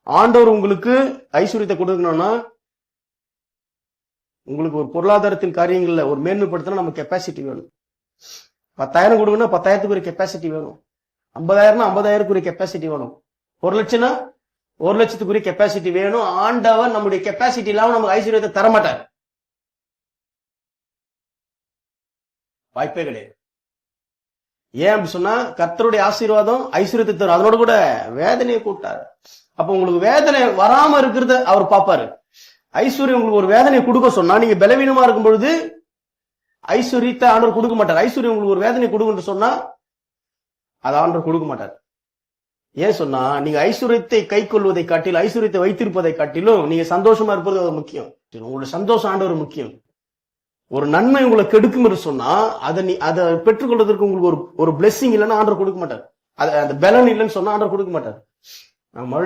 ஆண்டவர் உங்களுக்கு ஐஸ்வர்யத்தை கொடுக்கணும்னா உங்களுக்கு ஒரு பொருளாதாரத்தின் காரியங்கள்ல ஒரு மேன்மைப்படுத்தினா நம்ம கெப்பாசிட்டி வேணும். 10,000 கொடுக்கணும், 10,000க்கு ஒரு கெப்பாசிட்டி வேணும். 50,000 50,000க்கு ஒரு கெப்பாசிட்டி வேணும். 1 லட்சம்னா 1 லட்சத்துக்குரிய கெப்பாசிட்டி வேணும். ஆண்டவர் நம்முடைய கெப்பாசிட்டி இல்லாம நமக்கு ஐஸ்வர்யத்தை தரமாட்டார். வாய்ப்பே கிடையாது. ஏன் அப்படி சொன்னா, கர்த்தருடைய ஆசீர்வாதம் ஐஸ்வர்யத்தை தரும், அதனோட கூட வேதனையை கூட்டாரு. அப்ப உங்களுக்கு வேதனை வராம இருக்கிறத அவர் பார்ப்பாரு. ஐஸ்வர்யம் உங்களுக்கு ஒரு வேதனையை கொடுக்க சொன்னா, நீங்க பலவீனமா இருக்கும் பொழுது ஐஸ்வர்யத்தை ஆண்டவர் கொடுக்க மாட்டார். ஐஸ்வர்யம் உங்களுக்கு ஒரு வேதனை கொடுக்குன்னு சொன்னா அதை ஆண்டவர் கொடுக்க மாட்டார். ஏன் சொன்னா, நீங்க ஐஸ்வர்யத்தை கை கொள்வதை காட்டிலும் ஐஸ்வர்யத்தை வைத்திருப்பதை காட்டிலும் நீங்க சந்தோஷமா இருப்பது அது முக்கியம். உங்களோட சந்தோஷம் ஆண்டவர் முக்கியம். ஒரு நன்மை உங்களை கெடுக்கும் என்று சொன்னா அதை பெற்றுக்கொள்வதற்கு உங்களுக்கு ஒரு பிளெஸிங் இல்லைன்னா ஆண்டவர் கொடுக்க மாட்டார். அந்த பலன் இல்லைன்னு சொன்னா ஆண்டவர் கொடுக்க மாட்டார். நான் மறுபடியும்